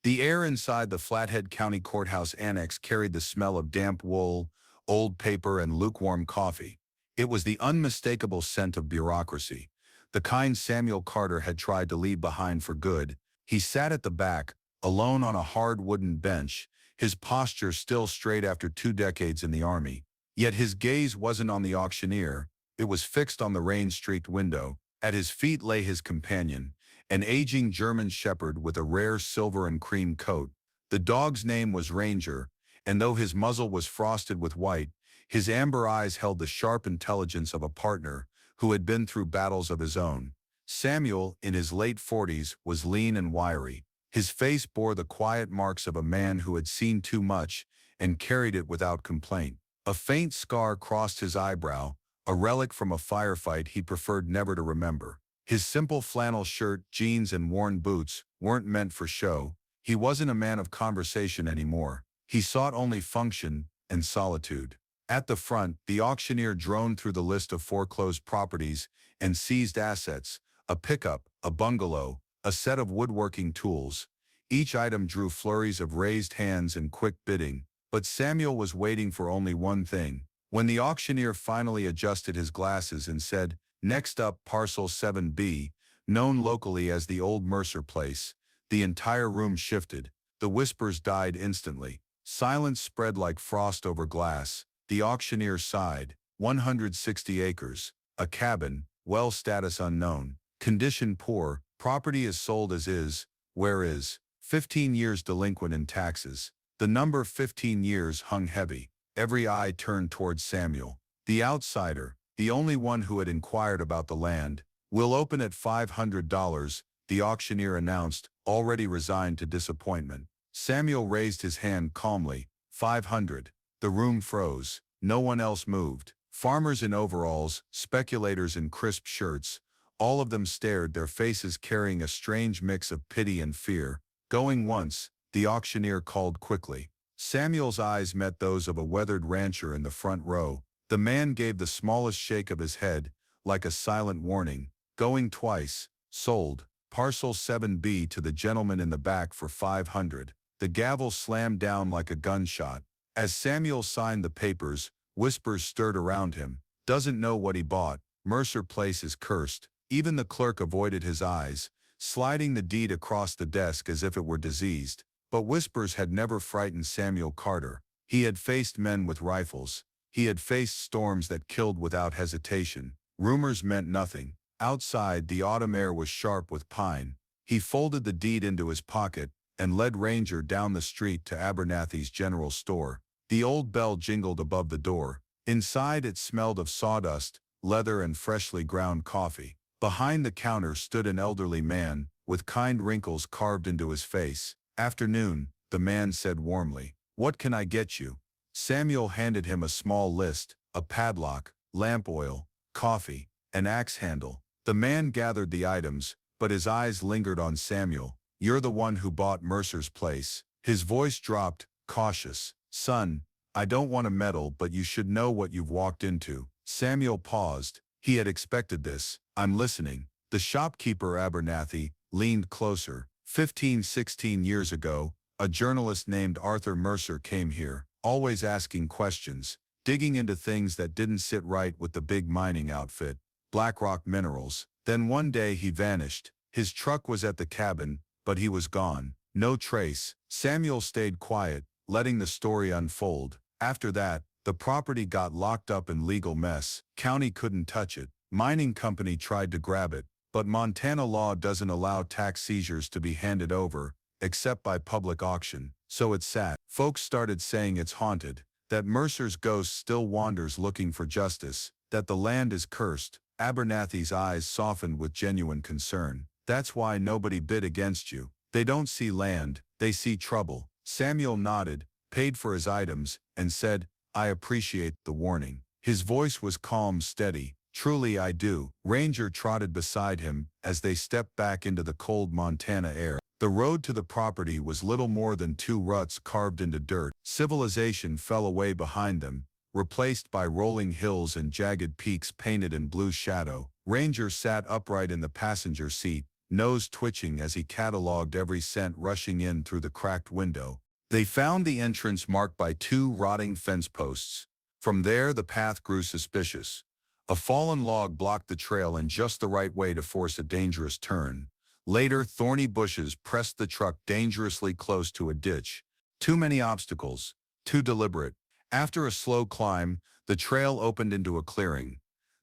The air inside the Flathead County Courthouse Annex carried the smell of damp wool, old paper, and lukewarm coffee. It was the unmistakable scent of bureaucracy, the kind Samuel Carter had tried to leave behind for good. He sat at the back, alone on a hard wooden bench, his posture still straight after 2 decades in the Army. Yet his gaze wasn't on the auctioneer, it was fixed on the rain-streaked window. At his feet lay his companion, an aging German shepherd with a rare silver and cream coat. The dog's name was Ranger, and though his muzzle was frosted with white, his amber eyes held the sharp intelligence of a partner who had been through battles of his own. Samuel, in his late 40s, was lean and wiry. His face bore the quiet marks of a man who had seen too much and carried it without complaint. A faint scar crossed his eyebrow, a relic from a firefight he preferred never to remember. His simple flannel shirt, jeans, and worn boots weren't meant for show. He wasn't a man of conversation anymore. He sought only function and solitude. At the front, the auctioneer droned through the list of foreclosed properties and seized assets: a pickup, a bungalow, a set of woodworking tools. Each item drew flurries of raised hands and quick bidding, but Samuel was waiting for only one thing. When the auctioneer finally adjusted his glasses and said, "Next up, parcel 7B, known locally as the Old Mercer Place," the entire room shifted. The whispers died instantly. Silence spread like frost over glass. The auctioneer sighed. 160 acres. A cabin. Well, status unknown. Condition poor. Property is sold as is. Where is? 15 years delinquent in taxes. The number 15 years hung heavy. Every eye turned towards Samuel. The outsider, the only one who had inquired about the land. "We'll open at $500, the auctioneer announced, already resigned to disappointment. Samuel raised his hand calmly. 500. The room froze. No one else moved. Farmers in overalls, speculators in crisp shirts, all of them stared, their faces carrying a strange mix of pity and fear. "Going once," the auctioneer called quickly. Samuel's eyes met those of a weathered rancher in the front row. The man gave the smallest shake of his head, like a silent warning. "Going twice. Sold. Parcel 7B to the gentleman in the back for 500. The gavel slammed down like a gunshot. As Samuel signed the papers, whispers stirred around him. "Doesn't know what he bought. Mercer Place is cursed." Even the clerk avoided his eyes, sliding the deed across the desk as if it were diseased. But whispers had never frightened Samuel Carter. He had faced men with rifles. He had faced storms that killed without hesitation. Rumors meant nothing. Outside, the autumn air was sharp with pine. He folded the deed into his pocket and led Ranger down the street to Abernathy's General Store. The old bell jingled above the door. Inside, it smelled of sawdust, leather, and freshly ground coffee. Behind the counter stood an elderly man, with kind wrinkles carved into his face. "Afternoon," the man said warmly. "What can I get you?" Samuel handed him a small list: a padlock, lamp oil, coffee, an axe handle. The man gathered the items, but his eyes lingered on Samuel. "You're the one who bought Mercer's Place." His voice dropped, cautious. "Son, I don't want to meddle, but you should know what you've walked into." Samuel paused. He had expected this. "I'm listening." The shopkeeper, Abernathy, leaned closer. 16 years ago, a journalist named Arthur Mercer came here, always asking questions, digging into things that didn't sit right with the big mining outfit, Blackrock Minerals. Then one day he vanished. His truck was at the cabin, but he was gone. No trace. Samuel stayed quiet, letting the story unfold. After that, the property got locked up in legal mess. County couldn't touch it. Mining company tried to grab it, but Montana law doesn't allow tax seizures to be handed over, except by public auction. So it sat. Folks started saying it's haunted, that Mercer's ghost still wanders looking for justice, that the land is cursed. Abernathy's eyes softened with genuine concern. "That's why nobody bid against you. They don't see land, they see trouble." Samuel nodded, paid for his items, and said, "I appreciate the warning." His voice was calm, steady. "Truly I do." Ranger trotted beside him as they stepped back into the cold Montana air. The road to the property was little more than 2 ruts carved into dirt. Civilization fell away behind them, replaced by rolling hills and jagged peaks painted in blue shadow. Ranger sat upright in the passenger seat, nose twitching as he cataloged every scent rushing in through the cracked window. They found the entrance marked by 2 rotting fence posts. From there, the path grew suspicious. A fallen log blocked the trail in just the right way to force a dangerous turn. Later, thorny bushes pressed the truck dangerously close to a ditch. Too many obstacles, too deliberate. After a slow climb, the trail opened into a clearing.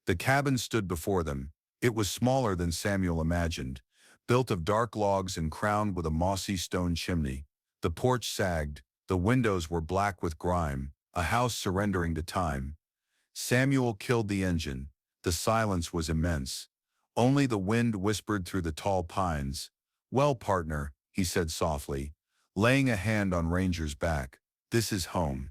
The cabin stood before them. It was smaller than Samuel imagined, built of dark logs and crowned with a mossy stone chimney. The porch sagged, the windows were black with grime, a house surrendering to time. Samuel killed the engine. The silence was immense. Only the wind whispered through the tall pines. "Well, partner," he said softly, laying a hand on Ranger's back. "This is home."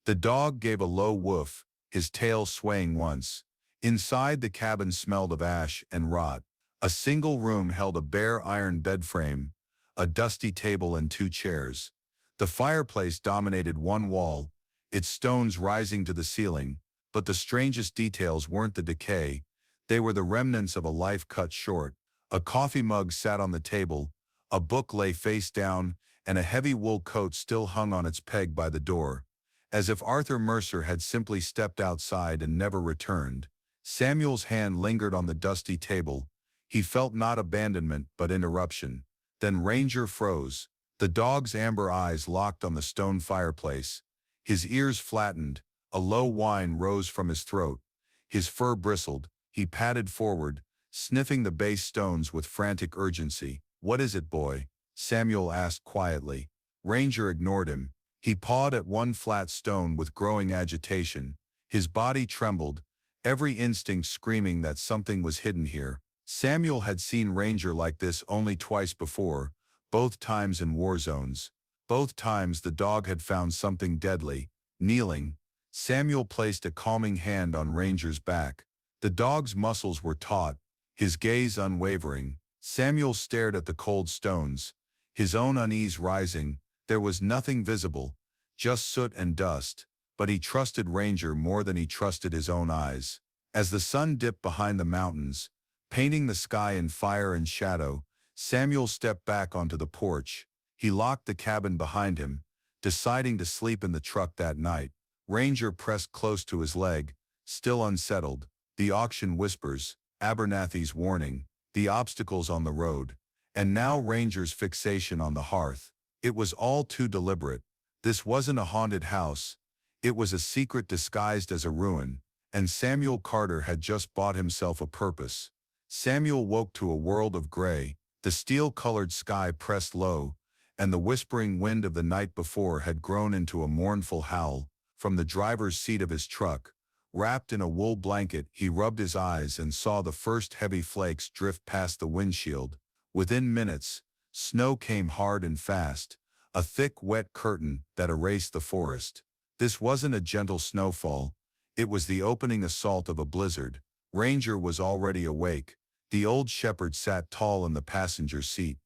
The dog gave a low woof, his tail swaying once. Inside, the cabin smelled of ash and rot. A single room held a bare iron bed frame, a dusty table and 2 chairs. The fireplace dominated one wall, its stones rising to the ceiling, but the strangest details weren't the decay, they were the remnants of a life cut short. A coffee mug sat on the table, a book lay face down, and a heavy wool coat still hung on its peg by the door, as if Arthur Mercer had simply stepped outside and never returned. Samuel's hand lingered on the dusty table. He felt not abandonment but interruption. Then Ranger froze. The dog's amber eyes locked on the stone fireplace. His ears flattened. A low whine rose from his throat. His fur bristled. He padded forward, sniffing the base stones with frantic urgency. "What is it, boy?" Samuel asked quietly. Ranger ignored him. He pawed at one flat stone with growing agitation. His body trembled, every instinct screaming that something was hidden here. Samuel had seen Ranger like this only twice before, both times in war zones. Both times the dog had found something deadly. Kneeling, Samuel placed a calming hand on Ranger's back. The dog's muscles were taut, his gaze unwavering. Samuel stared at the cold stones, his own unease rising. There was nothing visible, just soot and dust, but he trusted Ranger more than he trusted his own eyes. As the sun dipped behind the mountains, painting the sky in fire and shadow, Samuel stepped back onto the porch. He locked the cabin behind him, deciding to sleep in the truck that night. Ranger pressed close to his leg, still unsettled. The auction whispers, Abernathy's warning, the obstacles on the road, and now Ranger's fixation on the hearth. It was all too deliberate. This wasn't a haunted house. It was a secret disguised as a ruin, and Samuel Carter had just bought himself a purpose. Samuel woke to a world of gray, the steel-colored sky pressed low, and the whispering wind of the night before had grown into a mournful howl. From the driver's seat of his truck, wrapped in a wool blanket, he rubbed his eyes and saw the first heavy flakes drift past the windshield. Within minutes, snow came hard and fast, a thick, wet curtain that erased the forest. This wasn't a gentle snowfall. It was the opening assault of a blizzard. Ranger was already awake. The old shepherd sat tall in the passenger seat,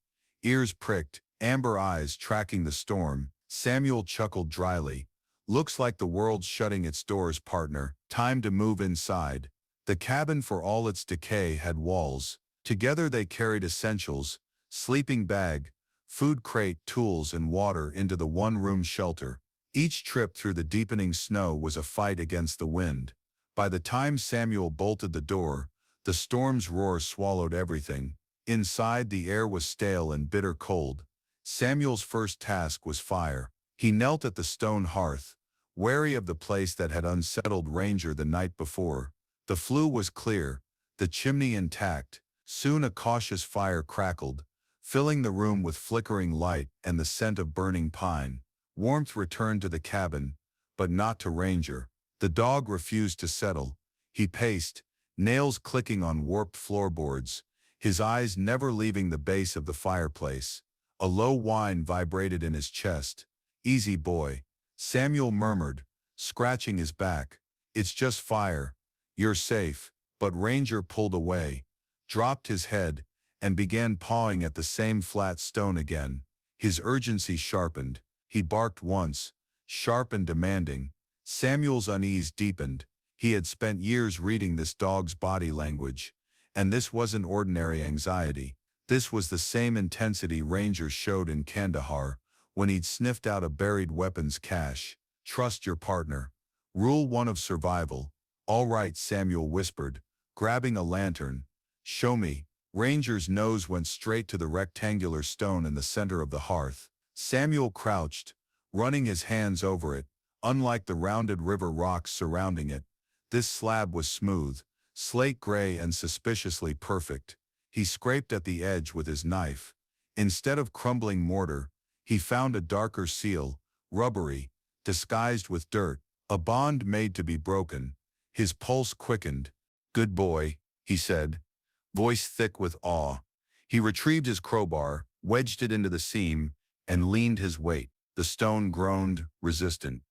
ears pricked, amber eyes tracking the storm. Samuel chuckled dryly. "Looks like the world's shutting its doors, partner. Time to move inside." The cabin, for all its decay, had walls. Together they carried essentials, sleeping bag, food crate, tools, and water into the one-room shelter. Each trip through the deepening snow was a fight against the wind. By the time Samuel bolted the door, the storm's roar swallowed everything. Inside, the air was stale and bitter cold. Samuel's first task was fire. He knelt at the stone hearth, wary of the place that had unsettled Ranger the night before. The flue was clear, the chimney intact. Soon a cautious fire crackled, filling the room with flickering light and the scent of burning pine. Warmth returned to the cabin, but not to Ranger. The dog refused to settle. He paced, nails clicking on warped floorboards, his eyes never leaving the base of the fireplace. A low whine vibrated in his chest. "Easy, boy," Samuel murmured, scratching his back. "It's just fire. You're safe." But Ranger pulled away, dropped his head, and began pawing at the same flat stone again. His urgency sharpened. He barked once, sharp and demanding. Samuel's unease deepened. He had spent years reading this dog's body language, and this wasn't ordinary anxiety. This was the same intensity Ranger showed in Kandahar when he'd sniffed out a buried weapons cache. Trust your partner. Rule 1 of survival. All right, Samuel whispered, grabbing a lantern. Show me. Ranger's nose went straight to the rectangular stone in the center of the hearth. Samuel crouched, running his hands over it. Unlike the rounded river rocks surrounding it, this slab was smooth, slate gray and suspiciously perfect. He scraped at the edge with his knife. Instead of crumbling mortar, he found a darker seal, rubbery, disguised with dirt, a bond made to be broken. His pulse quickened. Good boy, he said, voice thick with awe. He retrieved his crowbar, wedged it into the seam, and leaned his weight. The stone groaned, resistant.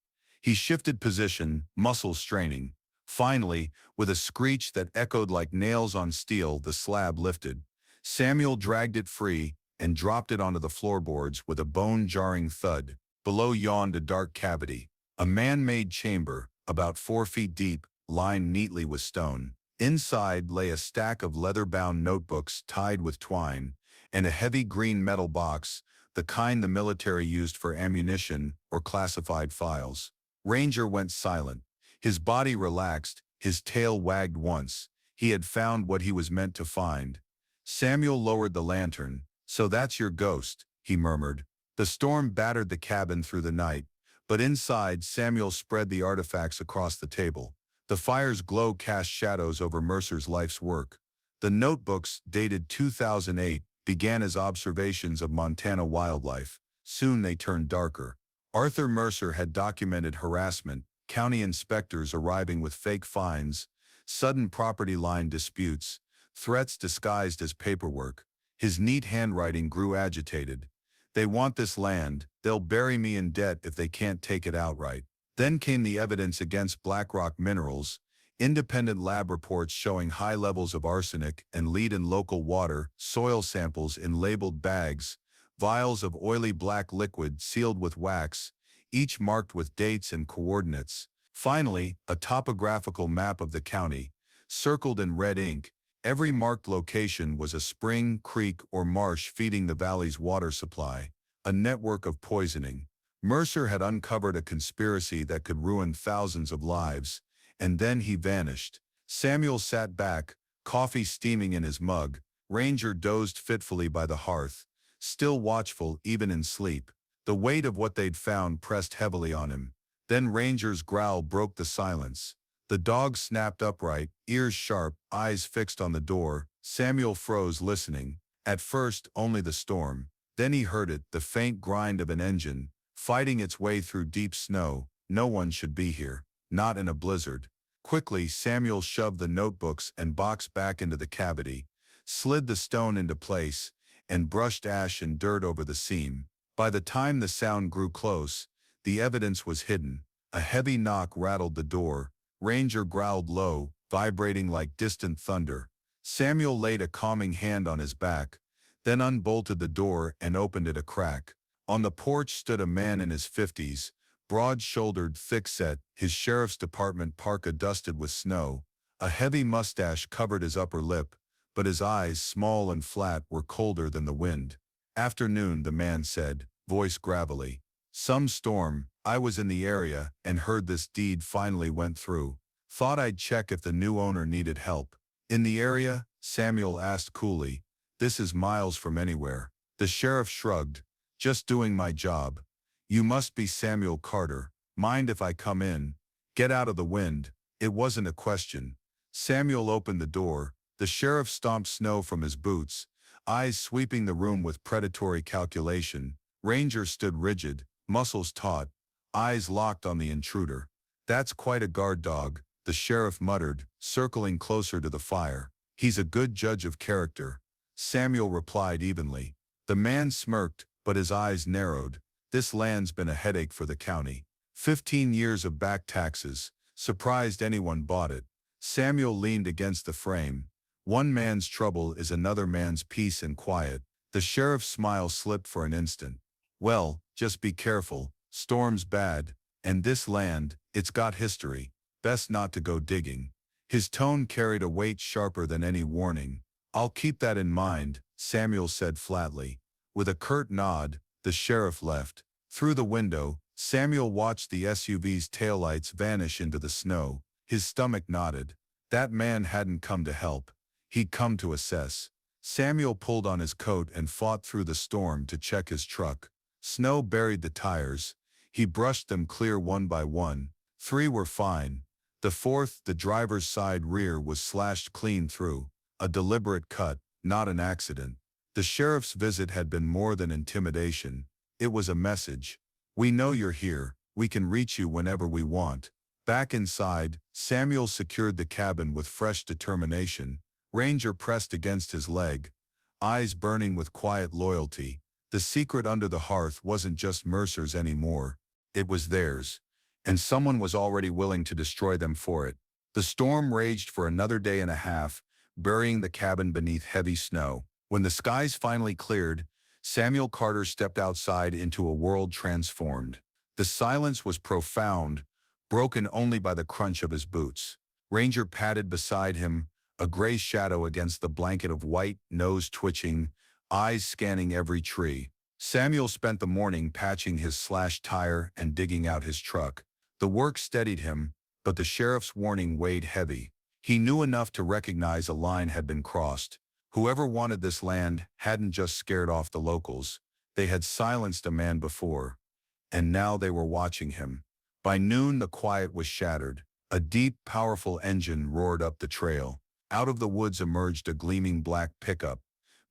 He shifted position, muscles straining. Finally, with a screech that echoed like nails on steel, the slab lifted. Samuel dragged it free and dropped it onto the floorboards with a bone-jarring thud. Below yawned a dark cavity, a man-made chamber, about 4 feet deep, lined neatly with stone. Inside lay a stack of leather-bound notebooks tied with twine, and a heavy green metal box, the kind the military used for ammunition or classified files. Ranger went silent. His body relaxed, his tail wagged once. He had found what he was meant to find. Samuel lowered the lantern. So that's your ghost, he murmured. The storm battered the cabin through the night, but inside Samuel spread the artifacts across the table. The fire's glow cast shadows over Mercer's life's work. The notebooks, dated 2008, began as observations of Montana wildlife. Soon they turned darker. Arthur Mercer had documented harassment, county inspectors arriving with fake fines, sudden property line disputes, threats disguised as paperwork. His neat handwriting grew agitated. They want this land, they'll bury me in debt if they can't take it outright. Then came the evidence against Blackrock Minerals, independent lab reports showing high levels of arsenic and lead in local water, soil samples in labeled bags, vials of oily black liquid sealed with wax, each marked with dates and coordinates. Finally, a topographical map of the county, circled in red ink. Every marked location was a spring, creek, or marsh feeding the valley's water supply, a network of poisoning. Mercer had uncovered a conspiracy that could ruin thousands of lives, and then he vanished. Samuel sat back, coffee steaming in his mug. Ranger dozed fitfully by the hearth, still watchful even in sleep. The weight of what they'd found pressed heavily on him. Then Ranger's growl broke the silence. The dog snapped upright, ears sharp, eyes fixed on the door. Samuel froze, listening. At first, only the storm. Then he heard it, the faint grind of an engine, fighting its way through deep snow. No one should be here. Not in a blizzard. Quickly, Samuel shoved the notebooks and box back into the cavity, slid the stone into place, and brushed ash and dirt over the seam. By the time the sound grew close, the evidence was hidden. A heavy knock rattled the door. Ranger growled low, vibrating like distant thunder. Samuel laid a calming hand on his back, then unbolted the door and opened it a crack. On the porch stood a man in his 50s, broad-shouldered, thick-set, his sheriff's department parka dusted with snow. A heavy mustache covered his upper lip, but his eyes, small and flat, were colder than the wind. Afternoon, the man said, voice gravelly. Some storm. I was in the area and heard this deed finally went through. Thought I'd check if the new owner needed help. In the area? Samuel asked coolly. This is miles from anywhere. The sheriff shrugged. Just doing my job. You must be Samuel Carter. Mind if I come in? Get out of the wind. It wasn't a question. Samuel opened the door. The sheriff stomped snow from his boots, eyes sweeping the room with predatory calculation. Ranger stood rigid, muscles taut, eyes locked on the intruder. That's quite a guard dog, the sheriff muttered, circling closer to the fire. He's a good judge of character. Samuel replied evenly. The man smirked, but his eyes narrowed. This land's been a headache for the county. 15 years of back taxes. Surprised anyone bought it. Samuel leaned against the frame. One man's trouble is another man's peace and quiet. The sheriff's smile slipped for an instant. Well, just be careful. Storm's bad. And this land, it's got history. Best not to go digging. His tone carried a weight sharper than any warning. "I'll keep that in mind," Samuel said flatly. With a curt nod, the sheriff left. Through the window, Samuel watched the SUV's taillights vanish into the snow. His stomach knotted. That man hadn't come to help. He'd come to assess. Samuel pulled on his coat and fought through the storm to check his truck. Snow buried the tires. He brushed them clear one by one. 3 were fine. The fourth, the driver's side rear, was slashed clean through. A deliberate cut, not an accident. The sheriff's visit had been more than intimidation. It was a message. "We know you're here. We can reach you whenever we want." Back inside, Samuel secured the cabin with fresh determination. Ranger pressed against his leg, eyes burning with quiet loyalty. The secret under the hearth wasn't just Mercer's anymore. It was theirs. And someone was already willing to destroy them for it. The storm raged for another day and a half, burying the cabin beneath heavy snow. When the skies finally cleared, Samuel Carter stepped outside into a world transformed. The silence was profound, broken only by the crunch of his boots. Ranger padded beside him, a gray shadow against the blanket of white, nose twitching, eyes scanning every tree. Samuel spent the morning patching his slashed tire and digging out his truck. The work steadied him, but the sheriff's warning weighed heavy. He knew enough to recognize a line had been crossed. Whoever wanted this land hadn't just scared off the locals. They had silenced a man before, and now they were watching him. By noon, the quiet was shattered. A deep, powerful engine roared up the trail. Out of the woods emerged a gleaming black pickup.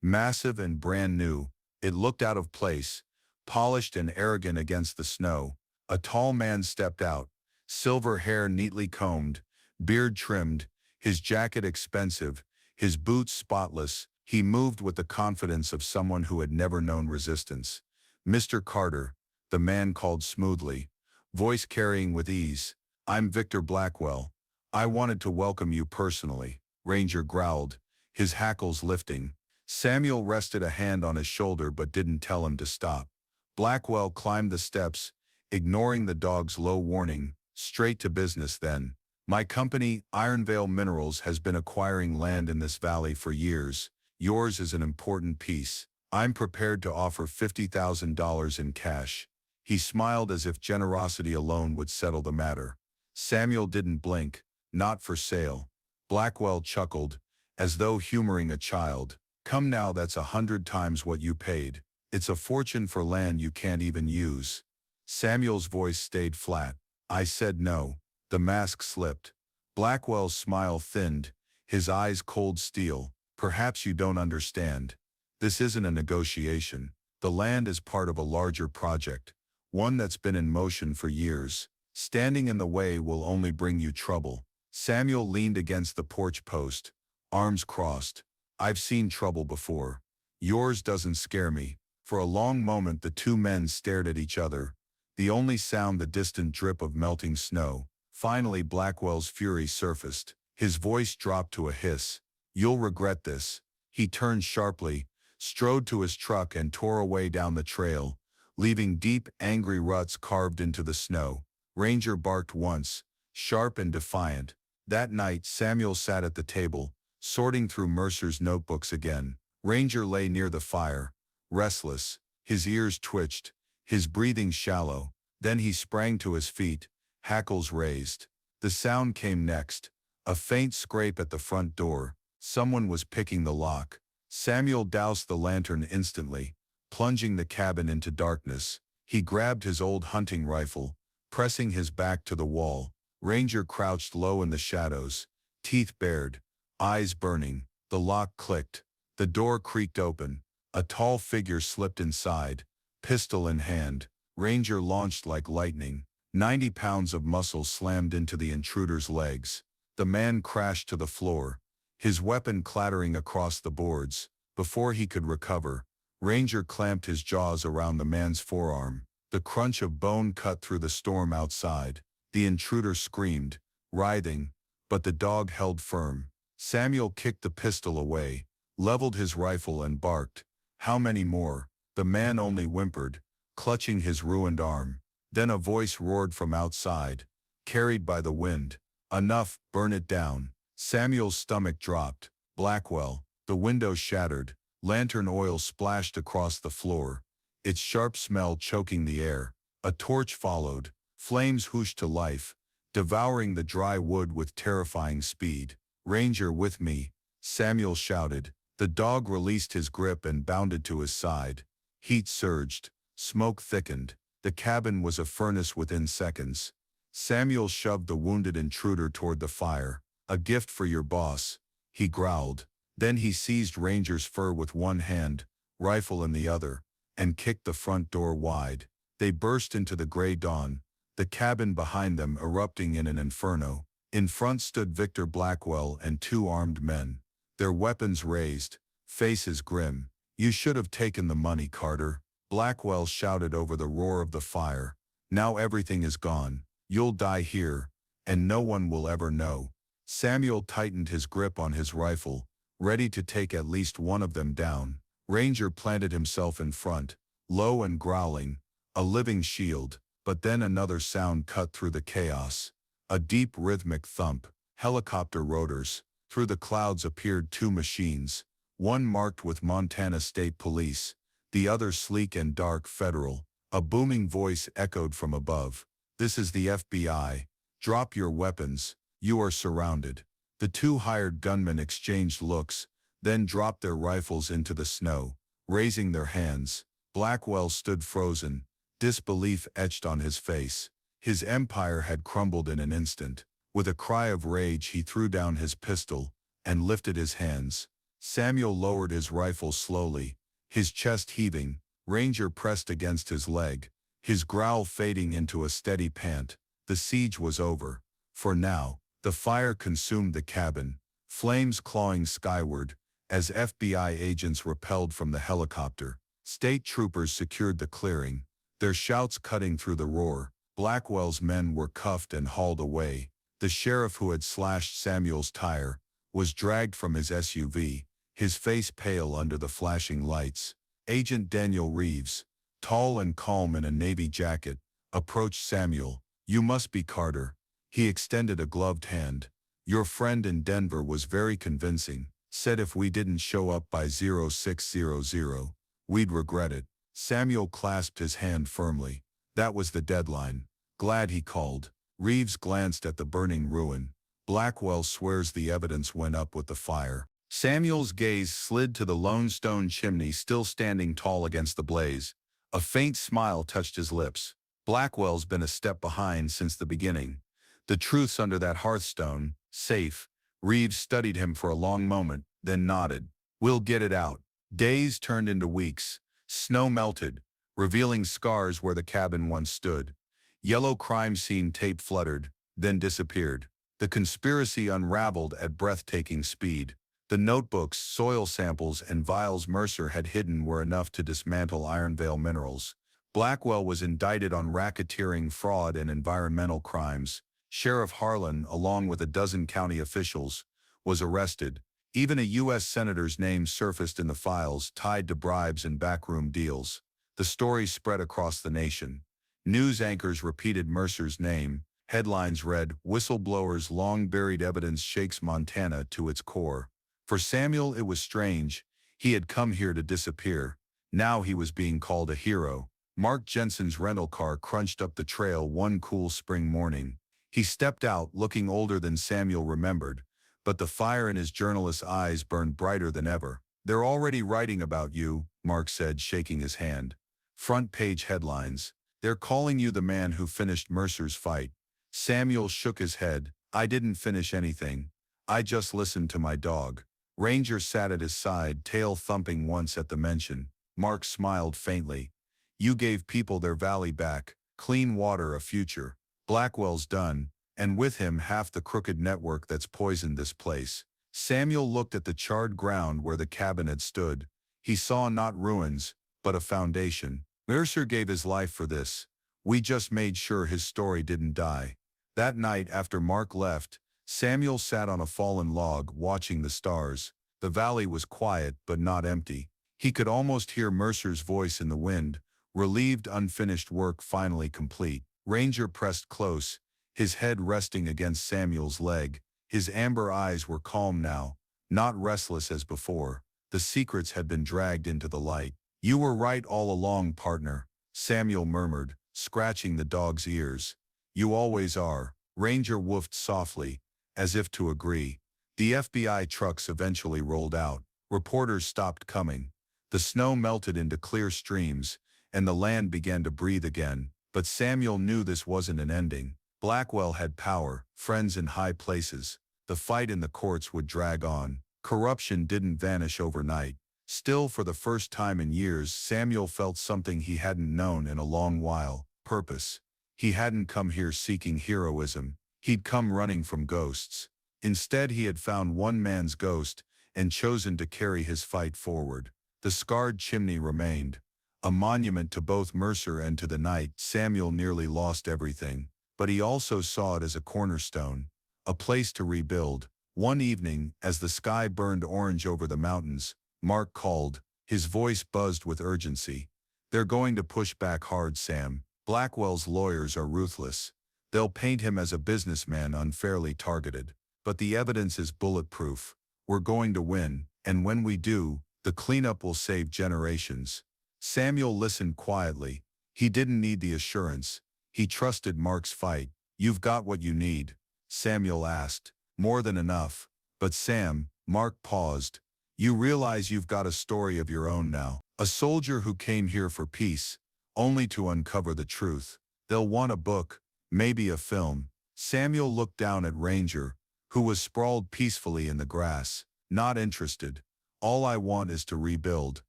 Massive and brand new, it looked out of place, polished and arrogant against the snow. A tall man stepped out, silver hair neatly combed, beard trimmed, his jacket expensive, his boots spotless. He moved with the confidence of someone who had never known resistance. "Mr. Carter," the man called smoothly, voice carrying with ease. "I'm Victor Blackwell. I wanted to welcome you personally." Ranger growled, his hackles lifting. Samuel rested a hand on his shoulder but didn't tell him to stop. Blackwell climbed the steps, ignoring the dog's low warning. "Straight to business then. My company, Ironvale Minerals, has been acquiring land in this valley for years. Yours is an important piece. I'm prepared to offer $50,000 in cash." He smiled as if generosity alone would settle the matter. Samuel didn't blink. "Not for sale." Blackwell chuckled, as though humoring a child. "Come now, that's 100 times what you paid. It's a fortune for land you can't even use." Samuel's voice stayed flat. "I said no." The mask slipped. Blackwell's smile thinned, his eyes cold steel. "Perhaps you don't understand. This isn't a negotiation. The land is part of a larger project, one that's been in motion for years. Standing in the way will only bring you trouble." Samuel leaned against the porch post, arms crossed. "I've seen trouble before. Yours doesn't scare me." For a long moment the two men stared at each other, the only sound the distant drip of melting snow. Finally Blackwell's fury surfaced. His voice dropped to a hiss. "You'll regret this." He turned sharply, strode to his truck and tore away down the trail, leaving deep, angry ruts carved into the snow. Ranger barked once, sharp and defiant. That night Samuel sat at the table, sorting through Mercer's notebooks again. Ranger lay near the fire, restless. His ears twitched, his breathing shallow. Then he sprang to his feet, hackles raised. The sound came next, a faint scrape at the front door. Someone was picking the lock. Samuel doused the lantern instantly, plunging the cabin into darkness. He grabbed his old hunting rifle, pressing his back to the wall. Ranger crouched low in the shadows, teeth bared, eyes burning. The lock clicked. The door creaked open. A tall figure slipped inside, pistol in hand. Ranger launched like lightning. 90 pounds of muscle slammed into the intruder's legs. The man crashed to the floor, his weapon clattering across the boards. Before he could recover, Ranger clamped his jaws around the man's forearm. The crunch of bone cut through the storm outside. The intruder screamed, writhing, but the dog held firm. Samuel kicked the pistol away, leveled his rifle and barked. "How many more?" The man only whimpered, clutching his ruined arm. Then a voice roared from outside, carried by the wind. "Enough, burn it down." Samuel's stomach dropped. "Blackwell, The window shattered, lantern oil splashed across the floor, its sharp smell choking the air. A torch followed, flames whooshed to life, devouring the dry wood with terrifying speed. "Ranger, with me," Samuel shouted. The dog released his grip and bounded to his side. Heat surged, smoke thickened. The cabin was a furnace within seconds. Samuel shoved the wounded intruder toward the fire. "A gift for your boss," he growled. Then he seized Ranger's fur with one hand, rifle in the other, and kicked the front door wide. They burst into the gray dawn, the cabin behind them erupting in an inferno. In front stood Victor Blackwell and two armed men, their weapons raised, faces grim. "You should have taken the money, Carter," Blackwell shouted over the roar of the fire. "Now everything is gone. You'll die here, and no one will ever know." Samuel tightened his grip on his rifle, ready to take at least one of them down. Ranger planted himself in front, low and growling, a living shield. But then another sound cut through the chaos. A deep rhythmic thump, helicopter rotors. Through the clouds appeared two machines, one marked with Montana State Police, the other sleek and dark federal. A booming voice echoed from above. "This is the FBI. Drop your weapons. You are surrounded." The two hired gunmen exchanged looks, then dropped their rifles into the snow, raising their hands. Blackwell stood frozen, disbelief etched on his face. His empire had crumbled in an instant. With a cry of rage he threw down his pistol and lifted his hands. Samuel lowered his rifle slowly, his chest heaving. Ranger pressed against his leg, his growl fading into a steady pant. The siege was over. For now. The fire consumed the cabin, flames clawing skyward, as FBI agents rappelled from the helicopter. State troopers secured the clearing, their shouts cutting through the roar. Blackwell's men were cuffed and hauled away. The sheriff who had slashed Samuel's tire was dragged from his SUV, his face pale under the flashing lights. Agent Daniel Reeves, tall and calm in a navy jacket, approached Samuel. "You must be Carter." He extended a gloved hand. "Your friend in Denver was very convincing. Said if we didn't show up by 0600, we'd regret it." Samuel clasped his hand firmly. That was the deadline. "Glad he called." Reeves glanced at the burning ruin. "Blackwell swears the evidence went up with the fire." Samuel's gaze slid to the lone stone chimney still standing tall against the blaze. A faint smile touched his lips. "Blackwell's been a step behind since the beginning. The truth's under that hearthstone, safe." Reeves studied him for a long moment, then nodded. "We'll get it out." Days turned into weeks. Snow melted, revealing scars where the cabin once stood. Yellow crime scene tape fluttered, then disappeared. The conspiracy unraveled at breathtaking speed. The notebooks, soil samples, and vials Mercer had hidden were enough to dismantle Iron Veil Minerals. Blackwell was indicted on racketeering, fraud, and environmental crimes. Sheriff Harlan, along with a dozen county officials, was arrested. Even a U.S. senator's name surfaced in the files tied to bribes and backroom deals. The story spread across the nation. News anchors repeated Mercer's name. Headlines read, "Whistleblowers' long-buried evidence shakes Montana to its core." For Samuel it was strange. He had come here to disappear. Now he was being called a hero. Mark Jensen's rental car crunched up the trail one cool spring morning. He stepped out, looking older than Samuel remembered, but the fire in his journalist's eyes burned brighter than ever. "They're already writing about you," Mark said, shaking his hand. "Front page headlines. They're calling you the man who finished Mercer's fight." Samuel shook his head. "I didn't finish anything. I just listened to my dog." Ranger sat at his side, tail thumping once at the mention. Mark smiled faintly. "You gave people their valley back, clean water, a future. Blackwell's done, and with him half the crooked network that's poisoned this place." Samuel looked at the charred ground where the cabin had stood. He saw not ruins, but a foundation. "Mercer gave his life for this. We just made sure his story didn't die." That night after Mark left, Samuel sat on a fallen log watching the stars. The valley was quiet but not empty. He could almost hear Mercer's voice in the wind, relieved, unfinished work finally complete. Ranger pressed close, his head resting against Samuel's leg. His amber eyes were calm now, not restless as before. The secrets had been dragged into the light. "You were right all along, partner," Samuel murmured, scratching the dog's ears. "You always are," Ranger woofed softly, as if to agree. The FBI trucks eventually rolled out. Reporters stopped coming. The snow melted into clear streams, and the land began to breathe again. But Samuel knew this wasn't an ending. Blackwell had power, friends in high places. The fight in the courts would drag on. Corruption didn't vanish overnight. Still, for the first time in years, Samuel felt something he hadn't known in a long while: purpose. He hadn't come here seeking heroism. He'd come running from ghosts. Instead, he had found one man's ghost and chosen to carry his fight forward. The scarred chimney remained, a monument to both Mercer and to the night. Samuel nearly lost everything, but he also saw it as a cornerstone, a place to rebuild. One evening, as the sky burned orange over the mountains, Mark called. His voice buzzed with urgency. "They're going to push back hard, Sam. Blackwell's lawyers are ruthless. They'll paint him as a businessman unfairly targeted. But the evidence is bulletproof. We're going to win, and when we do, the cleanup will save generations." Samuel listened quietly. He didn't need the assurance. He trusted Mark's fight. "You've got what you need?" Samuel asked. "More than enough. But Sam," Mark paused, "you realize you've got a story of your own now. A soldier who came here for peace, only to uncover the truth. They'll want a book, maybe a film." Samuel looked down at Ranger, who was sprawled peacefully in the grass. "Not interested. All I want is to rebuild,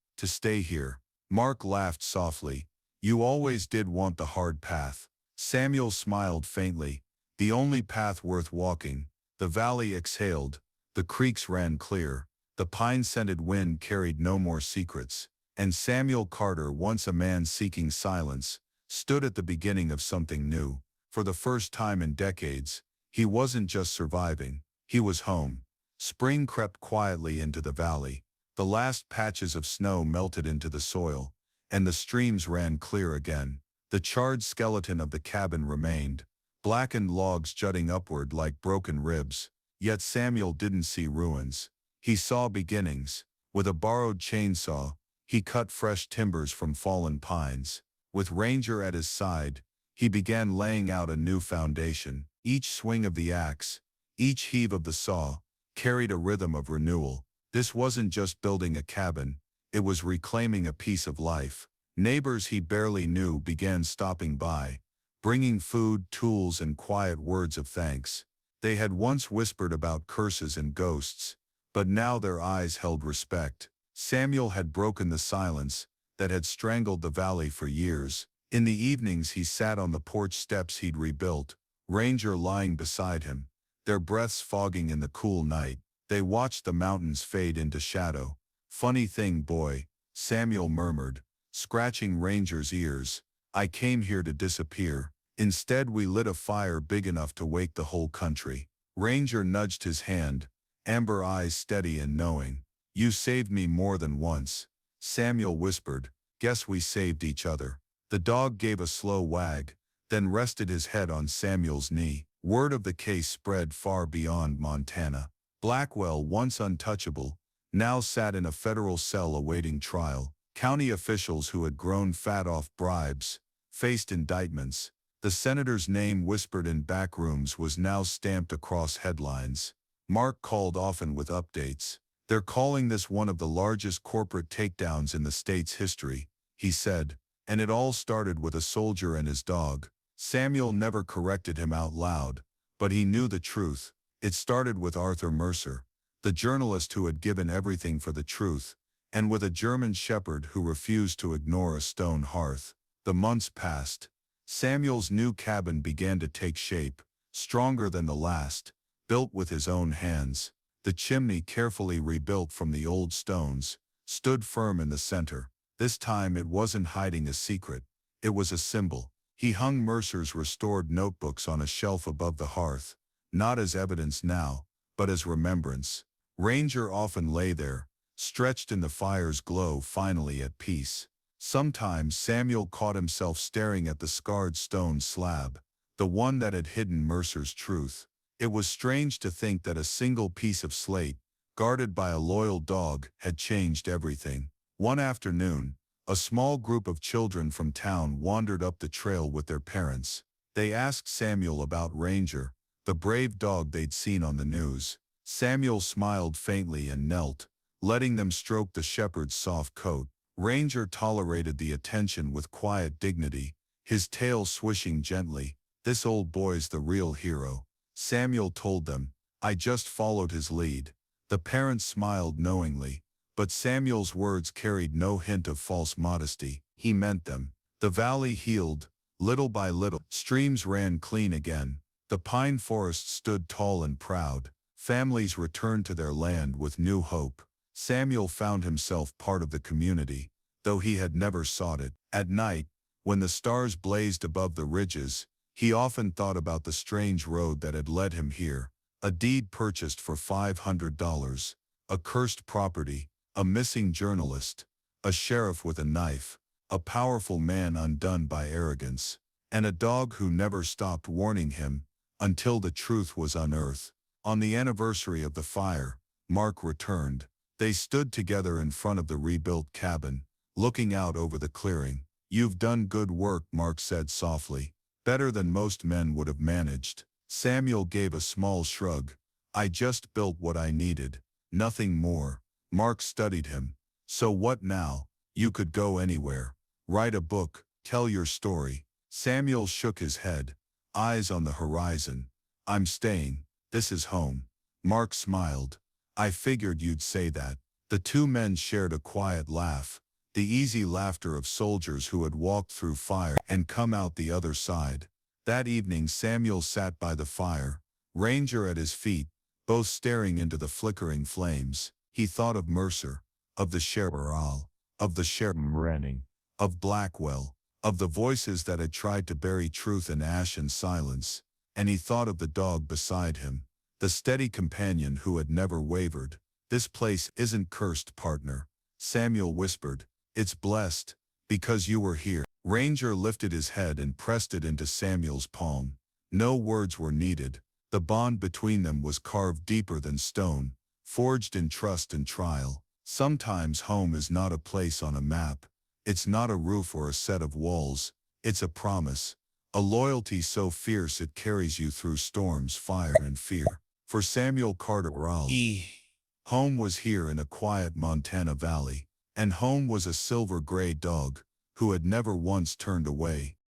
to stay here." Mark laughed softly. "You always did want the hard path." Samuel smiled faintly. "The only path worth walking." The valley exhaled. The creeks ran clear. The pine-scented wind carried no more secrets. And Samuel Carter, once a man seeking silence, stood at the beginning of something new. For the first time in decades, he wasn't just surviving. He was home. Spring crept quietly into the valley. The last patches of snow melted into the soil, and the streams ran clear again. The charred skeleton of the cabin remained, blackened logs jutting upward like broken ribs. Yet Samuel didn't see ruins. He saw beginnings. With a borrowed chainsaw, he cut fresh timbers from fallen pines. With Ranger at his side, he began laying out a new foundation. Each swing of the axe, each heave of the saw, carried a rhythm of renewal. This wasn't just building a cabin, it was reclaiming a piece of life. Neighbors he barely knew began stopping by, bringing food, tools, and quiet words of thanks. They had once whispered about curses and ghosts, but now their eyes held respect. Samuel had broken the silence that had strangled the valley for years. In the evenings he sat on the porch steps he'd rebuilt, Ranger lying beside him, their breaths fogging in the cool night. They watched the mountains fade into shadow. "Funny thing, boy," Samuel murmured, scratching Ranger's ears. "I came here to disappear. Instead we lit a fire big enough to wake the whole country." Ranger nudged his hand, amber eyes steady and knowing. "You saved me more than once." Samuel whispered, "Guess we saved each other." The dog gave a slow wag, then rested his head on Samuel's knee. Word of the case spread far beyond Montana. Blackwell, once untouchable, now sat in a federal cell awaiting trial. County officials who had grown fat off bribes faced indictments. The senator's name, whispered in back rooms, was now stamped across headlines. Mark called often with updates. "They're calling this one of the largest corporate takedowns in the state's history," he said. "And it all started with a soldier and his dog." Samuel never corrected him out loud, but he knew the truth. It started with Arthur Mercer, the journalist who had given everything for the truth, and with a German shepherd who refused to ignore a stone hearth. The months passed. Samuel's new cabin began to take shape, stronger than the last, built with his own hands. The chimney, carefully rebuilt from the old stones, stood firm in the center. This time it wasn't hiding a secret, it was a symbol. He hung Mercer's restored notebooks on a shelf above the hearth, not as evidence now, but as remembrance. Ranger often lay there, stretched in the fire's glow, finally at peace. Sometimes Samuel caught himself staring at the scarred stone slab, the one that had hidden Mercer's truth. It was strange to think that a single piece of slate, guarded by a loyal dog, had changed everything. One afternoon, a small group of children from town wandered up the trail with their parents. They asked Samuel about Ranger, the brave dog they'd seen on the news. Samuel smiled faintly and knelt, letting them stroke the shepherd's soft coat. Ranger tolerated the attention with quiet dignity, his tail swishing gently. "This old boy's the real hero," Samuel told them. "I just followed his lead." The parents smiled knowingly, but Samuel's words carried no hint of false modesty. He meant them. The valley healed, little by little. Streams ran clean again. The pine forest stood tall and proud. Families returned to their land with new hope. Samuel found himself part of the community, though he had never sought it. At night, when the stars blazed above the ridges, he often thought about the strange road that had led him here. A deed purchased for $500, a cursed property, a missing journalist, a sheriff with a knife, a powerful man undone by arrogance, and a dog who never stopped warning him until the truth was unearthed. On the anniversary of the fire, Mark returned. They stood together in front of the rebuilt cabin, looking out over the clearing. "You've done good work," Mark said softly. "Better than most men would have managed." Samuel gave a small shrug. "I just built what I needed, nothing more." Mark studied him. "So what now? You could go anywhere. Write a book, tell your story." Samuel shook his head, eyes on the horizon. "I'm staying. This is home." Mark smiled. "I figured you'd say that." The two men shared a quiet laugh, the easy laughter of soldiers who had walked through fire and come out the other side. That evening Samuel sat by the fire, Ranger at his feet, both staring into the flickering flames. He thought of Mercer, of the Sheriff, of the Sheriff, of Blackwell, of the voices that had tried to bury truth in ash and silence, and he thought of the dog beside him, the steady companion who had never wavered. "This place isn't cursed, partner," Samuel whispered. "It's blessed, because you were here." Ranger lifted his head and pressed it into Samuel's palm. No words were needed. The bond between them was carved deeper than stone, forged in trust and trial. Sometimes home is not a place on a map. It's not a roof or a set of walls. It's a promise, a loyalty so fierce it carries you through storms, fire, and fear. For Samuel Carter home was here in a quiet Montana valley, and home was a silver-gray dog who had never once turned away.